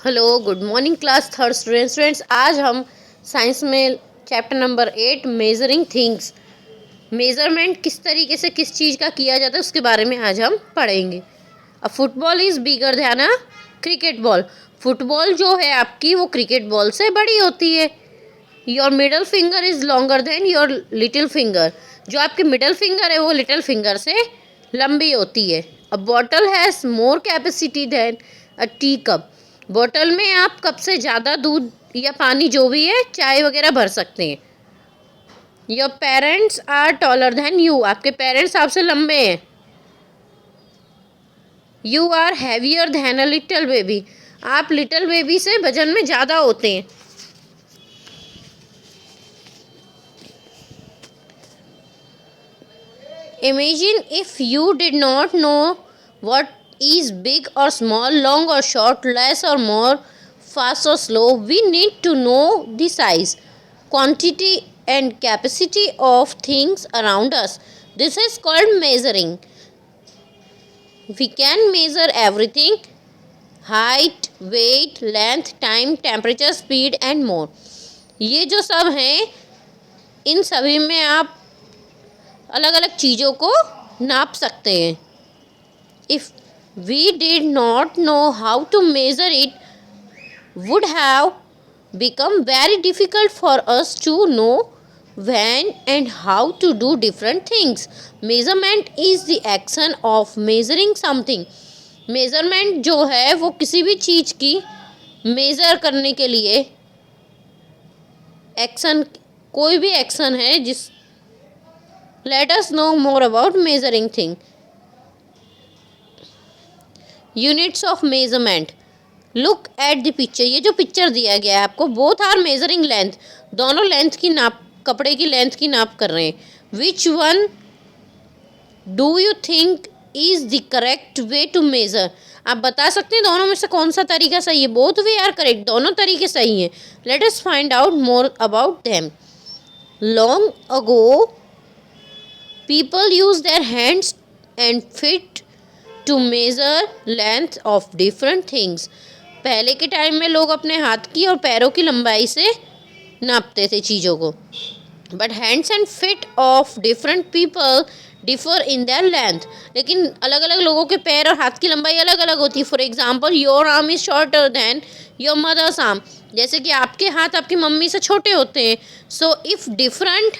Hello, good morning class third students. आज हम science में chapter number 8 measuring things, measurement किस तरीके से किस चीज़ का किया जाता है उसके बारे में आज हम पढ़ेंगे। अ football is bigger than a cricket ball. Football जो है आपकी वो क्रिकेट बॉल से बड़ी होती है। Your middle finger is longer than your little finger. जो आपकी मिडल फिंगर है वो लिटिल फिंगर से लंबी होती है। A bottle has more capacity than a tea cup. Bottle में आप कप से ज़्यादा दूध या पानी जो भी है चाय वगैरह भर सकते हैं। Your parents are taller than you. आपके पेरेंट्स आपसे लंबे हैं। You are heavier than a little baby. आप लिटिल बेबी से वजन में ज़्यादा होते हैं। Imagine if you did not know what is big or small, long or short, less or more, fast or slow. We need to know the size, quantity, and capacity of things around us. This is called measuring. We can measure everything: height, weight, length, time, temperature, speed, and more. ये जो सब हैं इन सभी में आप अलग अलग चीज़ों को नाप सकते हैं। If we did not know how to measure it, would have become very difficult for us to know when and how to do different things. Measurement is the action of measuring something. Measurement जो है वो किसी भी चीज़ की measure करने के लिए action, कोई भी एक्शन है जिस let us know more about measuring thing. Units of measurement. Look at the picture. ये जो पिक्चर दिया गया है आपको, बोथ आर मेजरिंग लेंथ। दोनों लेंथ की नाप, कपड़े की लेंथ की नाप कर रहे हैं। Which one do you think is the correct way to measure. आप बता सकते हैं दोनों में से कौन सा तरीका सही है। बोथ वे आर करेक्ट, दोनों तरीके सही हैं। Let us find out more about them. Long ago people use their hands and feet to measure length of different things. पहले के टाइम में लोग अपने हाथ की और पैरों की लंबाई से नापते थे चीज़ों को। But hands and fit of different people differ in their length. लेकिन अलग अलग लोगों के पैर और हाथ की लंबाई अलग अलग होती है। For example, your arm is shorter than your mother's arm. जैसे कि आपके हाथ आपकी मम्मी से छोटे होते हैं। So if different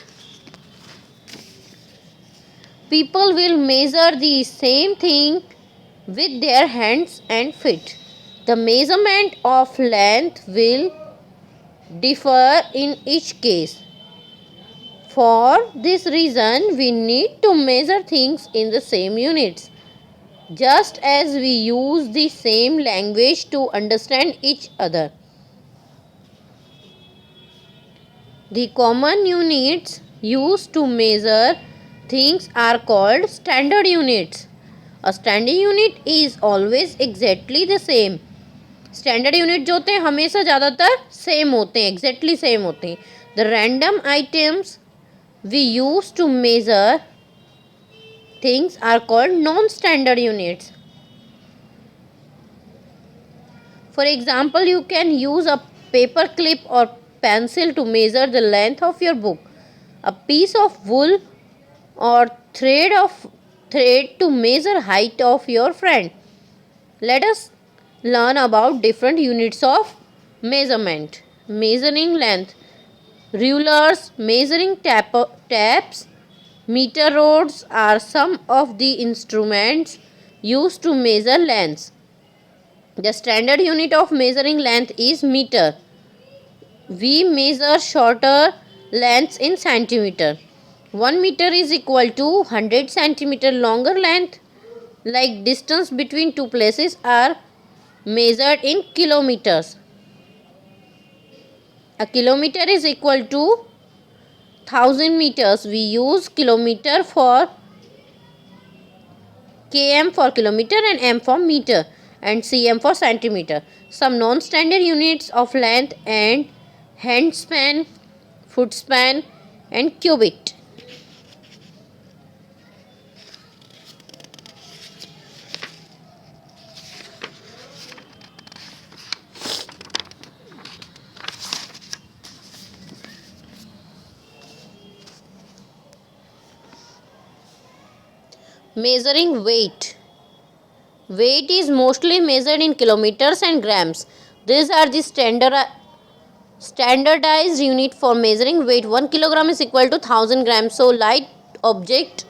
people will measure the same thing with their hands and feet. The measurement of length will differ in each case. For this reason, we need to measure things in the same units, just as we use the same language to understand each other. The common units used to measure things are called standard units. A standard unit is always exactly the same. Standard unit जो होते हैं हमेशा ज़्यादातर same होते हैं, exactly same होते हैं। The random items we use to measure things are called non standard units. For example, you can use a paper clip or pencil to measure the length of your book, a piece of wool or thread to measure height of your friend. Let us learn about different units of measurement. Measuring length. Rulers, measuring taps, meter rods are some of the instruments used to measure lengths. The standard unit of measuring length is meter. We measure shorter lengths in centimeter. 1 meter is equal to 100 centimeter. Longer length, like distance between two places, are measured in kilometers. A kilometer is equal to 1000 meters. We use kilometer for km for kilometer and m for meter and cm for centimeter. Some non-standard units of length and hand span, foot span and cubit. Measuring weight. Weight is mostly measured in kilometers and grams. These are the standardized unit for measuring weight. 1 kilogram is equal to 1000 grams. So light objects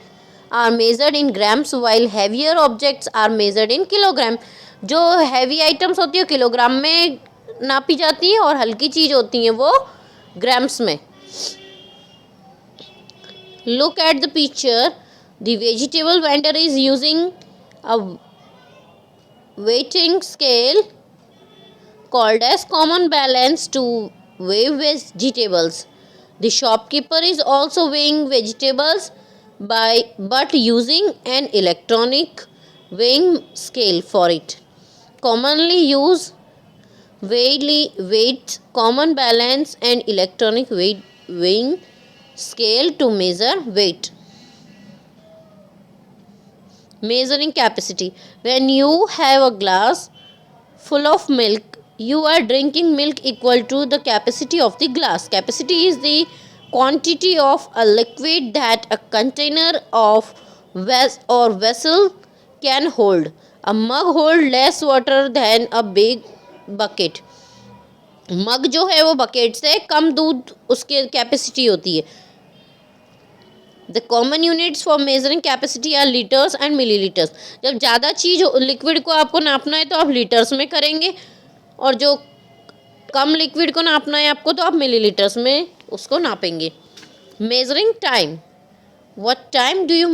are measured in grams while heavier objects are measured in kilogram. जो heavy items होती है kilogram में नापी जाती है और हल्की चीज़ होती है वो ग्राम्स में. Look at the picture. The vegetable vendor is using a weighting scale called as common balance to weigh vegetables. The shopkeeper is also weighing vegetables but using an electronic weighing scale for it. Commonly use weight, common balance and electronic weighing scale to measure weight. Measuring capacity. When you have a glass full of milk, you are drinking milk equal to the capacity of the glass. Capacity is the quantity of a liquid that a container of vessel can hold. A mug holds less water than a big bucket. मग जो है वो bucket से कम दूध उसके capacity होती है. The common units for measuring capacity are litres and millilitres. जब ज़्यादा चीज़ लिक्विड को आपको नापना है तो आप लीटर्स में करेंगे और जो कम लिक्विड को नापना है आपको तो आप मिलीलीटर्स में उसको नापेंगे. Measuring time. What time do you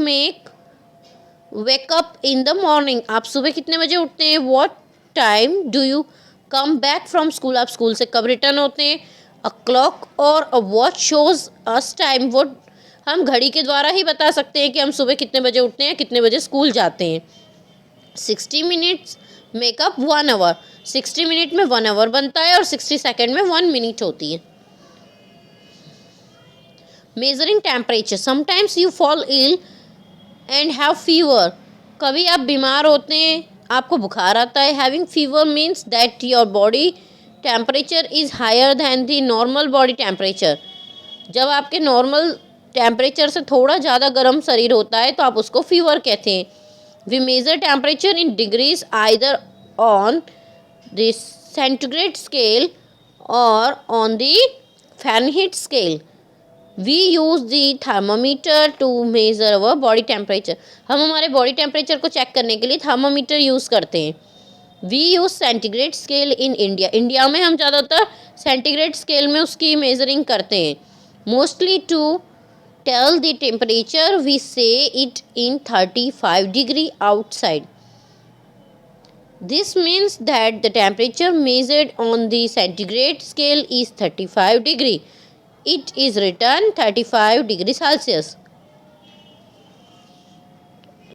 wake up in the morning. आप सुबह कितने बजे उठते हैं. What time do you come back from school. आप स्कूल से कब रिटर्न होते हैं. A clock or a watch shows us time. वो हम घड़ी के द्वारा ही बता सकते हैं कि हम सुबह कितने बजे उठते हैं कितने बजे स्कूल जाते हैं. 60 मिनट्स मेकअप 1 आवर. 60 मिनट में 1 आवर बनता है और 60 सेकेंड में 1 मिनट होती है. Measuring temperature. Sometimes you fall ill and have fever. कभी आप बीमार होते हैं आपको बुखार आता है. Having fever means that your body temperature is higher than the normal body temperature. जब आपके नॉर्मल टेम्परेचर से थोड़ा ज़्यादा गर्म शरीर होता है तो आप उसको फीवर कहते हैं. We measure temperature in degrees either on the centigrade scale or on the Fahrenheit scale. We use the thermometer to measure our body temperature. हम हमारे बॉडी टेम्परेचर को चेक करने के लिए थर्मामीटर यूज़ करते हैं. We use centigrade scale in India. India में हम ज़्यादातर सेंटीग्रेड स्केल में उसकी मेजरिंग करते हैं. Mostly to tell the temperature we say it in 35 degree outside. This means that the temperature measured on the centigrade scale is 35 degree. It is written 35 degree Celsius.